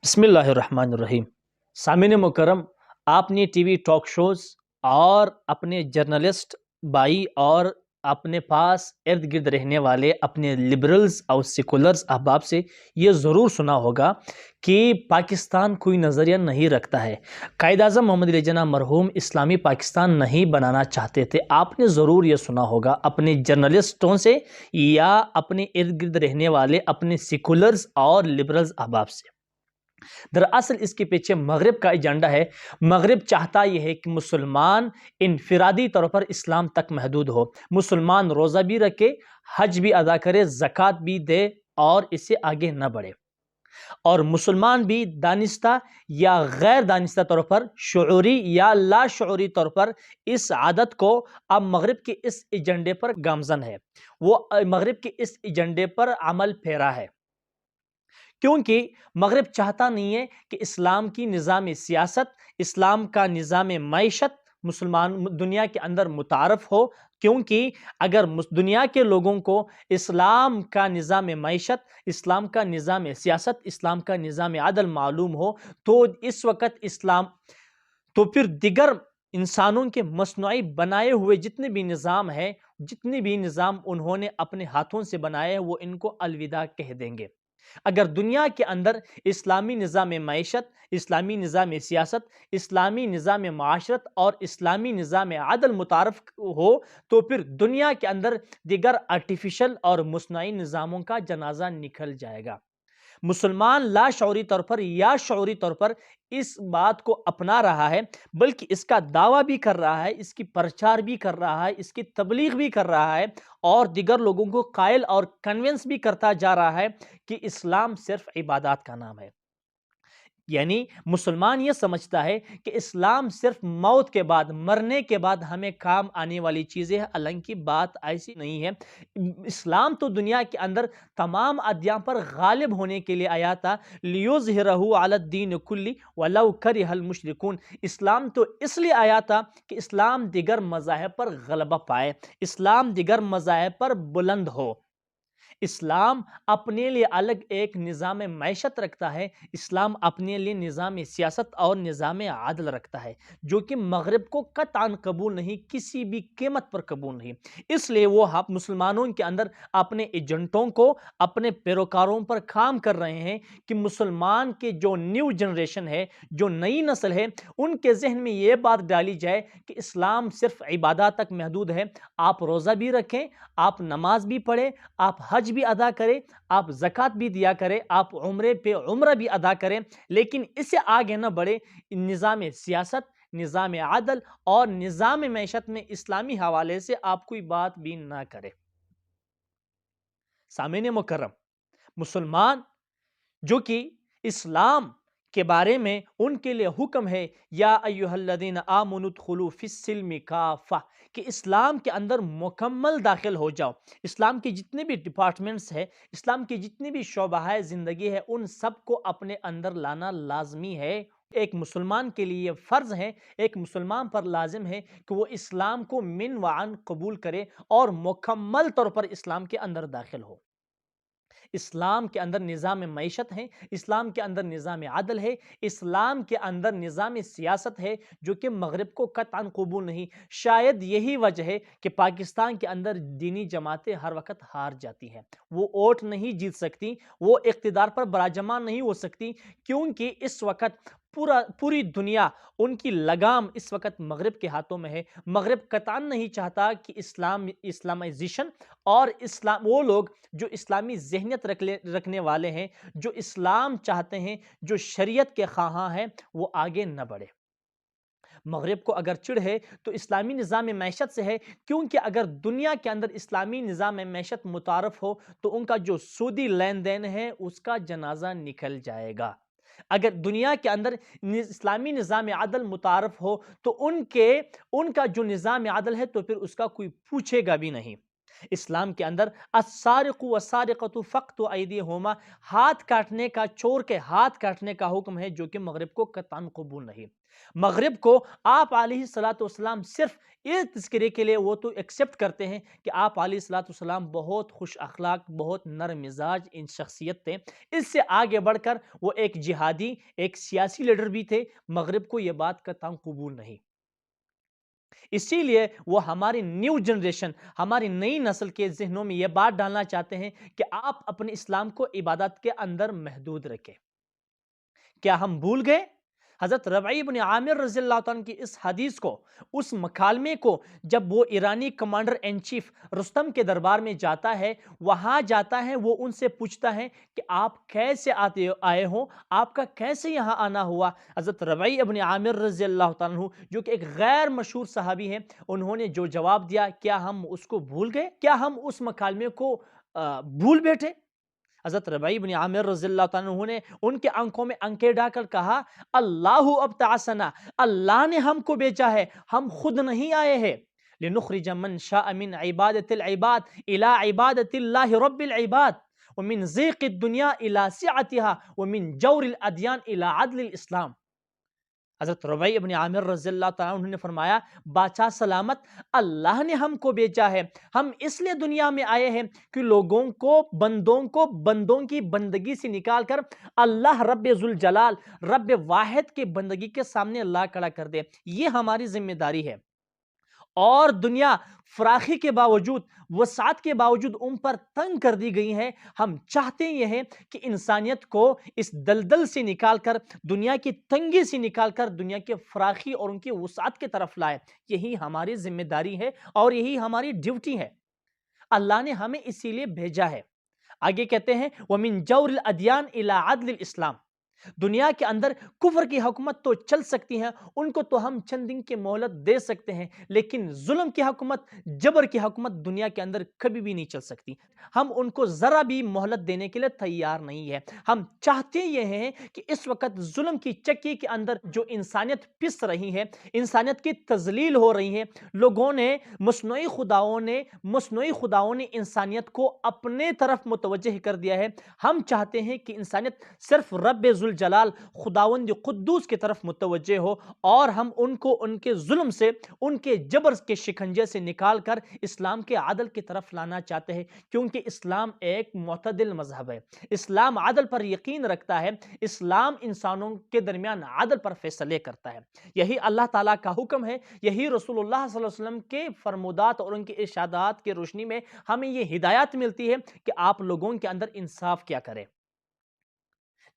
بسم اللہ الرحمن الرحیم۔ سامعین مکرم، آپ نے ٹی وی ٹاک شوز اور اپنے جرنلسٹ بھائی اور اپنے پاس ارد گرد رہنے والے اپنے لبرلز اور سیکولرز احباب سے یہ ضرور سنا ہوگا کہ پاکستان کوئی نظریہ نہیں رکھتا ہے۔ قائد اعظم محمد علی جناح مرحوم اسلامی پاکستان نہیں بنانا چاہتے تھے۔ آپ نے ضرور یہ سنا ہوگا اپنے جرنلسٹوں سے یا اپنے ارد گرد رہنے والے اپنے سیکولرز اور لبرلز احباب سے۔ دراصل اس کے پیچھے مغرب کا ایجنڈا ہے۔ مغرب چاہتا یہ ہے کہ مسلمان انفرادی طور پر اسلام تک محدود ہو، مسلمان روزہ بھی رکھے، حج بھی ادا کرے، زکوٰۃ بھی دے اور اس سے آگے نہ بڑھے، اور مسلمان بھی دانستہ یا غیر دانستہ طور پر، شعوری یا لا شعوری طور پر اس عادت کو اب مغرب کے اس ایجنڈے پر گامزن ہے، وہ مغرب کے اس ایجنڈے پر عمل پیرا ہے، کیونکہ مغرب چاہتا نہیں ہے کہ اسلام کی نظام سیاست، اسلام کا نظام معیشت مسلمان دنیا کے اندر متعارف ہو، کیونکہ اگر دنیا کے لوگوں کو اسلام کا نظام معیشت، اسلام کا نظام سیاست، اسلام کا نظام عدل معلوم ہو تو اس وقت اسلام تو پھر دیگر انسانوں کے مصنوعی بنائے ہوئے جتنے بھی نظام ہیں، جتنے بھی نظام انہوں نے اپنے ہاتھوں سے بنائے ہیں، وہ ان کو الوداع کہہ دیں گے۔ اگر دنیا کے اندر اسلامی نظام معیشت، اسلامی نظام سیاست، اسلامی نظام معاشرت اور اسلامی نظام عدل متعارف ہو تو پھر دنیا کے اندر دیگر آرٹیفیشل اور مصنوعی نظاموں کا جنازہ نکل جائے گا۔ مسلمان لا شعوری طور پر یا شعوری طور پر اس بات کو اپنا رہا ہے، بلکہ اس کا دعویٰ بھی کر رہا ہے، اس کی پرچار بھی کر رہا ہے، اس کی تبلیغ بھی کر رہا ہے، اور دیگر لوگوں کو قائل اور کنونس بھی کرتا جا رہا ہے کہ اسلام صرف عبادات کا نام ہے۔ یعنی مسلمان یہ سمجھتا ہے کہ اسلام صرف موت کے بعد، مرنے کے بعد ہمیں کام آنے والی چیزیں ہیں، حالانکہ بات ایسی نہیں ہے۔ اسلام تو دنیا کے اندر تمام ادیان پر غالب ہونے کے لیے آیا تھا، لِيُظْهِرَهُ عَلَى الدِّينِ كُلِّهِ وَلَوْ كَرِهَ الْمُشْرِكُونَ۔ اسلام تو اس لیے آیا تھا کہ اسلام دیگر مذاہب پر غلبہ پائے، اسلام دیگر مذاہب پر بلند ہو۔ اسلام اپنے لیے الگ ایک نظام معیشت رکھتا ہے، اسلام اپنے لیے نظام سیاست اور نظام عدل رکھتا ہے، جو کہ مغرب کو قطعاً قبول نہیں، کسی بھی قیمت پر قبول نہیں۔ اس لیے وہ مسلمانوں کے اندر اپنے ایجنٹوں کو، اپنے پیروکاروں پر کام کر رہے ہیں کہ مسلمان کے جو نیو جنریشن ہے، جو نئی نسل ہے، ان کے ذہن میں یہ بات ڈالی جائے کہ اسلام صرف عبادات تک محدود ہے۔ آپ روزہ بھی رکھیں، آپ نماز بھی پڑھیں، آپ حج بھی ادا کریں، آپ زکوٰۃ بھی دیا کریں، آپ عمرے پہ عمرہ بھی ادا کریں، لیکن اس سے آگے نہ بڑھے۔ نظام سیاست، نظام عدل اور نظام معیشت میں اسلامی حوالے سے آپ کوئی بات بھی نہ کریں۔ سامعین مکرم، مسلمان جو کہ اسلام کے بارے میں ان کے لیے حکم ہے، یا ایھا الذین آمنوا ادخلوا فی السلم کافہ، کہ اسلام کے اندر مکمل داخل ہو جاؤ۔ اسلام کے جتنے بھی ڈپارٹمنٹس ہیں، اسلام کے جتنے بھی شعبہ زندگی ہے، ان سب کو اپنے اندر لانا لازمی ہے۔ ایک مسلمان کے لیے یہ فرض ہے، ایک مسلمان پر لازم ہے کہ وہ اسلام کو من وعن قبول کرے اور مکمل طور پر اسلام کے اندر داخل ہو۔ اسلام کے اندر نظام معیشت ہے، اسلام کے اندر نظام عدل ہے، اسلام کے اندر نظام سیاست ہے، جو کہ مغرب کو قطعاً قبول نہیں۔ شاید یہی وجہ ہے کہ پاکستان کے اندر دینی جماعتیں ہر وقت ہار جاتی ہیں، وہ ووٹ نہیں جیت سکتی، وہ اقتدار پر براجمان نہیں ہو سکتی، کیونکہ اس وقت پوری دنیا، ان کی لگام اس وقت مغرب کے ہاتھوں میں ہے۔ مغرب قطعاً نہیں چاہتا کہ اسلامائزیشن اور وہ لوگ جو اسلامی ذہنیت رکھنے والے ہیں، جو اسلام چاہتے ہیں، جو شریعت کے خواہاں ہیں، وہ آگے نہ بڑھے۔ مغرب کو اگر چڑ ہے تو اسلامی نظام معیشت سے ہے، کیونکہ اگر دنیا کے اندر اسلامی نظام معیشت متعارف ہو تو ان کا جو سودی لین دین ہے اس کا جنازہ نکل جائے گا۔ اگر دنیا کے اندر اسلامی نظام عدل متعارف ہو تو ان کا جو نظام عدل ہے تو پھر اس کا کوئی پوچھے گا بھی نہیں۔ اسلام کے اندر السارق والسارقۃ فاقطعوا ایدیہما، ہاتھ کاٹنے کا، چور کے ہاتھ کاٹنے کا حکم ہے، جو کہ مغرب کو قطعاً قبول نہیں۔ مغرب کو آپ علیہ الصلوۃ والسلام صرف ایک تذکرے کے لیے وہ تو ایکسیپٹ کرتے ہیں کہ آپ علیہ الصلوۃ والسلام بہت خوش اخلاق، بہت نرم مزاج ان شخصیت تھے۔ اس سے آگے بڑھ کر وہ ایک جہادی، ایک سیاسی لیڈر بھی تھے۔ مغرب کو یہ بات قطعاً قبول نہیں۔ اسی لیے وہ ہماری نیو جنریشن، ہماری نئی نسل کے ذہنوں میں یہ بات ڈالنا چاہتے ہیں کہ آپ اپنے اسلام کو عبادت کے اندر محدود رکھیں۔ کیا ہم بھول گئے حضرت ربعی بن عامر رضی اللہ عنہ کی اس حدیث کو، اس مکالمے کو، جب وہ ایرانی کمانڈر ان چیف رستم کے دربار میں جاتا ہے، وہاں جاتا ہے، وہ ان سے پوچھتا ہے کہ آپ کیسے آئے ہو، آپ کا کیسے یہاں آنا ہوا؟ حضرت ربعی بن عامر رضی اللہ عنہ جو کہ ایک غیر مشہور صحابی ہیں، انہوں نے جو جواب دیا، کیا ہم اس کو بھول گئے؟ کیا ہم اس مکالمے کو بھول بیٹھے؟ حضرت ربعی بن عامر رضی اللہ عنہ نے ان کے آنکھوں میں آنکھیں ڈال کر کہا، اللہ ابتعثنا، اللہ نے ہم کو بھیجا ہے، ہم خود نہیں آئے ہیں۔ لنخرج من شاء من عبادت العباد الى عبادت اللہ رب العباد ومن ضیق الدنیا الى سعتها ومن جور الادیان الى عدل الاسلام۔ حضرت ربعی ابن عامر رضی اللہ عنہ نے فرمایا، بادشاہ سلامت، اللہ نے ہم کو بھیجا ہے، ہم اس لیے دنیا میں آئے ہیں کہ لوگوں کو، بندوں کی بندگی سے نکال کر اللہ رب ذوالجلال، رب واحد کے بندگی کے سامنے لا کھڑا کر دے۔ یہ ہماری ذمہ داری ہے۔ اور دنیا فراخی کے باوجود، وسعت کے باوجود ان پر تنگ کر دی گئی ہے۔ ہم چاہتے یہ ہیں کہ انسانیت کو اس دلدل سے نکال کر، دنیا کی تنگی سے نکال کر، دنیا کے فراخی اور ان کی وسعت کی طرف لائے۔ یہی ہماری ذمہ داری ہے اور یہی ہماری ڈیوٹی ہے۔ اللہ نے ہمیں اسی لیے بھیجا ہے۔ آگے کہتے ہیں وَمِن جَوْرِ الْأَدْيَانِ إِلَىٰ عَدْلِ الْإِسْلَامِ، دنیا کے اندر کفر کی حکومت تو چل سکتی ہیں، ان کو تو ہم چند دن کی مہلت دے سکتے ہیں، لیکن ظلم کی حکومت، جبر کی حکومت دنیا کے اندر کبھی بھی نہیں چل سکتی۔ ہم ان کو ذرا بھی مہلت دینے کے لیے تیار نہیں ہے۔ ہم چاہتے یہ ہیں کہ اس وقت ظلم کی چکی کے اندر جو انسانیت پس رہی ہے، انسانیت کی تذلیل ہو رہی ہے، لوگوں نے، مصنوعی خداؤں نے انسانیت کو اپنے طرف متوجہ کر دیا ہے۔ ہم چاہتے ہیں کہ انسانیت صرف رب ذوالجلال، خداوند قدوس کی طرف متوجہ ہو، اور ہم ان کو ان کے ظلم سے، ان کے جبر کے شکنجے سے نکال کر اسلام کے عدل کی طرف لانا چاہتے ہیں، کیونکہ اسلام ایک معتدل مذہب ہے۔ اسلام عدل پر یقین رکھتا ہے۔ اسلام انسانوں کے درمیان عدل پر فیصلے کرتا ہے۔ یہی اللہ تعالیٰ کا حکم ہے، یہی رسول اللہ صلی اللہ علیہ وسلم کے فرمودات اور ان کے ارشادات کی روشنی میں ہمیں یہ ہدایت ملتی ہے کہ آپ لوگوں کے اندر انصاف کیا کریں۔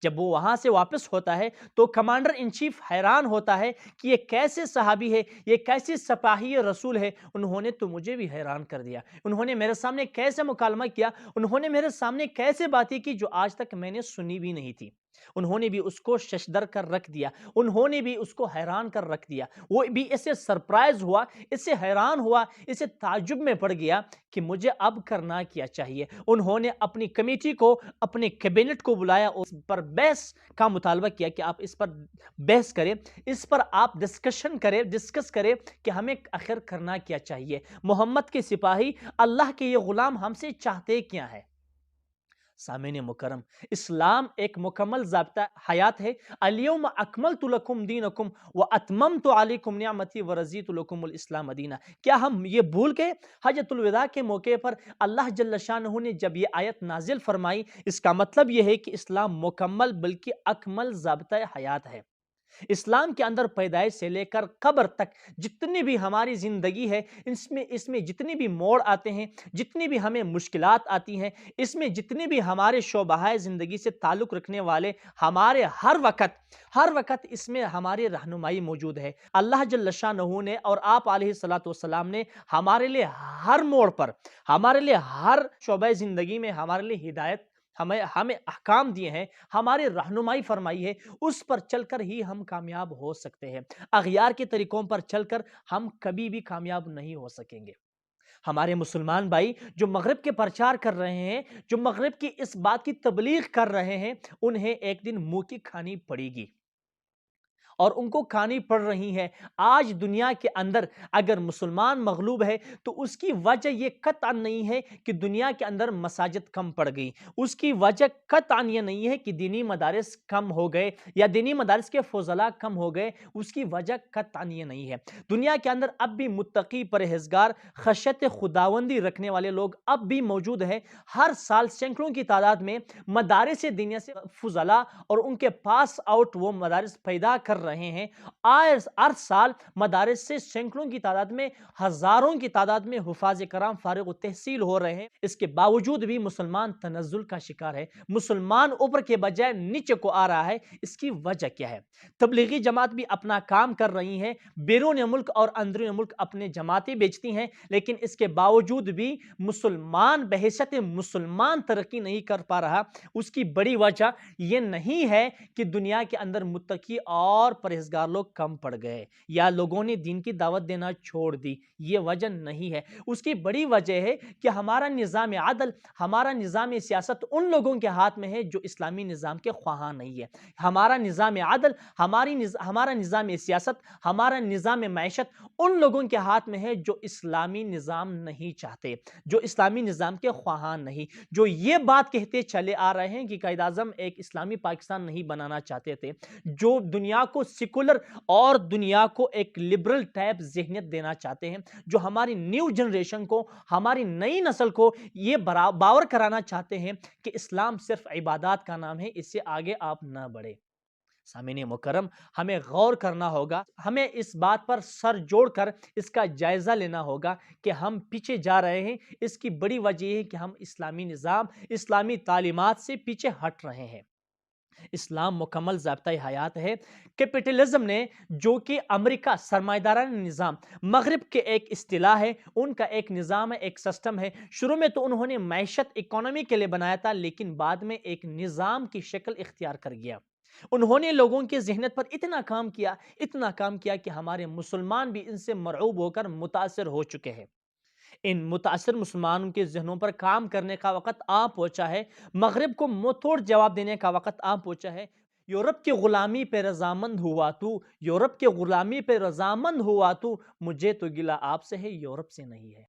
جب وہ وہاں سے واپس ہوتا ہے تو کمانڈر ان چیف حیران ہوتا ہے کہ یہ کیسے صحابی ہے، یہ کیسے سپاہی رسول ہے، انہوں نے تو مجھے بھی حیران کر دیا، انہوں نے میرے سامنے کیسے مکالمہ کیا، انہوں نے میرے سامنے کیسے باتیں کی جو آج تک میں نے سنی بھی نہیں تھی۔ انہوں نے بھی اس کو ششدر کر رکھ دیا، انہوں نے بھی اس کو حیران کر رکھ دیا۔ وہ بھی اسے سرپرائز ہوا، اسے حیران ہوا، اسے تعجب میں پڑ گیا کہ مجھے اب کرنا کیا چاہیے۔ انہوں نے اپنی کمیٹی کو، اپنے کیبنٹ کو بلایا، اس پر بحث کا مطالبہ کیا کہ آپ اس پر بحث کریں، اس پر آپ ڈسکس کریں کہ ہمیں آخر کرنا کیا چاہیے۔ محمد کے سپاہی، اللہ کے یہ غلام ہم سے چاہتے کیا ہے؟ سامعین مکرم، اسلام ایک مکمل ضابطہ حیات ہے۔ الیوم اکملت لکم دینکم واتممت علیکم نعمتی ورضیت لکم الاسلام دینا۔ کیا ہم یہ بھول گئے؟ حجۃ الوداع کے موقع پر اللہ جل شانہ نے جب یہ آیت نازل فرمائی، اس کا مطلب یہ ہے کہ اسلام مکمل بلکہ اکمل ضابطہ حیات ہے۔ اسلام کے اندر پیدائش سے لے کر قبر تک جتنی بھی ہماری زندگی ہے، اس میں جتنی بھی موڑ آتے ہیں، جتنی بھی ہمیں مشکلات آتی ہیں، اس میں جتنی بھی ہمارے شعبہ زندگی سے تعلق رکھنے والے ہمارے ہر وقت اس میں ہماری رہنمائی موجود ہے۔ اللہ جل شانہ نے اور آپ علیہ الصلوۃ والسلام نے ہمارے لیے ہر موڑ پر، ہمارے لیے ہر شعبہ زندگی میں ہمارے لیے ہدایت، ہمیں احکام دیے ہیں، ہماری رہنمائی فرمائی ہے۔ اس پر چل کر ہی ہم کامیاب ہو سکتے ہیں۔ اغیار کے طریقوں پر چل کر ہم کبھی بھی کامیاب نہیں ہو سکیں گے۔ ہمارے مسلمان بھائی جو مغرب کے پرچار کر رہے ہیں، جو مغرب کی اس بات کی تبلیغ کر رہے ہیں، انہیں ایک دن منہ کی کھانی پڑے گی، اور ان کو کھانی پڑ رہی ہے۔ آج دنیا کے اندر اگر مسلمان مغلوب ہے تو اس کی وجہ یہ قطعا نہیں ہے کہ دنیا کے اندر مساجد کم پڑ گئی، اس کی وجہ قطعا یہ نہیں ہے کہ دینی مدارس کم ہو گئے یا دینی مدارس کے فضلاء کم ہو گئے، اس کی وجہ قطعا یہ نہیں ہے۔ دنیا کے اندر اب بھی متقی، پرہیزگار، خشیت خداوندی رکھنے والے لوگ اب بھی موجود ہیں۔ ہر سال سینکڑوں کی تعداد میں مدارس دینیہ سے فضلاء اور ان کے پاس آؤٹ وہ مدارس پیدا کر رہے ہیں۔ ہر سال مدارس سے سینکڑوں کی تعداد میں، ہزاروں کی تعداد میں حفاظ کرام فارغ التحصیل ہو رہے ہیں۔ اس کے باوجود بھی مسلمان تنزل کا شکار ہے، مسلمان اوپر کے بجائے نیچے کو آ رہا ہے۔ اس کی وجہ کیا ہے؟ تبلیغی جماعت بھی اپنا کام کر رہی ہیں، بیرون ملک اور اندرون ملک اپنے جماعتیں بیچتی ہیں، لیکن اس کے باوجود بھی مسلمان بحیثیت مسلمان ترقی نہیں کر پا رہا۔ اس کی بڑی وجہ یہ نہیں ہے کہ دنیا کے اندر متقی اور پرہیزگار لوگ کم پڑ گئے یا لوگوں نے دین کی دعوت دینا چھوڑ دی، یہ وجہ نہیں ہے۔ اس کی بڑی وجہ ہے کہ ہمارا نظام عدل، ہمارا نظام سیاست ان لوگوں کے ہاتھ میں ہے جو اسلامی نظام کے خواہاں نہیں ہے۔ ہمارا نظام عدل، ہمارا نظام سیاست، ہمارا نظام معیشت ان لوگوں کے ہاتھ میں ہے جو اسلامی نظام نہیں چاہتے، جو اسلامی نظام کے خواہاں نہیں، جو یہ بات کہتے چلے آ رہے ہیں کہ قائد اعظم ایک اسلامی پاکستان نہیں بنانا چاہتے تھے، جو دنیا کو سیکولر اور دنیا کو ایک لبرل ٹائپ ذہنیت دینا چاہتے ہیں، جو ہماری نیو جنریشن کو، ہماری نئی نسل کو یہ باور کرانا چاہتے ہیں کہ اسلام صرف عبادات کا نام ہے، اس سے آگے آپ نہ بڑھے۔ سامعین مکرم، ہمیں غور کرنا ہوگا، ہمیں اس بات پر سر جوڑ کر اس کا جائزہ لینا ہوگا کہ ہم پیچھے جا رہے ہیں۔ اس کی بڑی وجہ یہ ہے کہ ہم اسلامی نظام، اسلامی تعلیمات سے پیچھے ہٹ رہے ہیں۔ اسلام مکمل ضابطۂ حیات ہے۔ کیپٹلزم نے، جو کہ امریکہ سرمایہ دارانہ نظام، مغرب کے ایک اصطلاح ہے، ان کا ایک نظام ہے، ایک سسٹم ہے۔ شروع میں تو انہوں نے معیشت اکانومی کے لیے بنایا تھا، لیکن بعد میں ایک نظام کی شکل اختیار کر گیا۔ انہوں نے لوگوں کی ذہنیت پر اتنا کام کیا کہ ہمارے مسلمان بھی ان سے مرعوب ہو کر متاثر ہو چکے ہیں۔ ان متاثر مسلمانوں کے ذہنوں پر کام کرنے کا وقت آ پہنچا ہے۔ مغرب کو منہ توڑ جواب دینے کا وقت آ پہنچا ہے۔ یورپ کی غلامی پہ رضامند ہوا تو، یورپ کے غلامی پہ رضامند ہوا تو، مجھے تو گلہ آپ سے ہے، یورپ سے نہیں ہے۔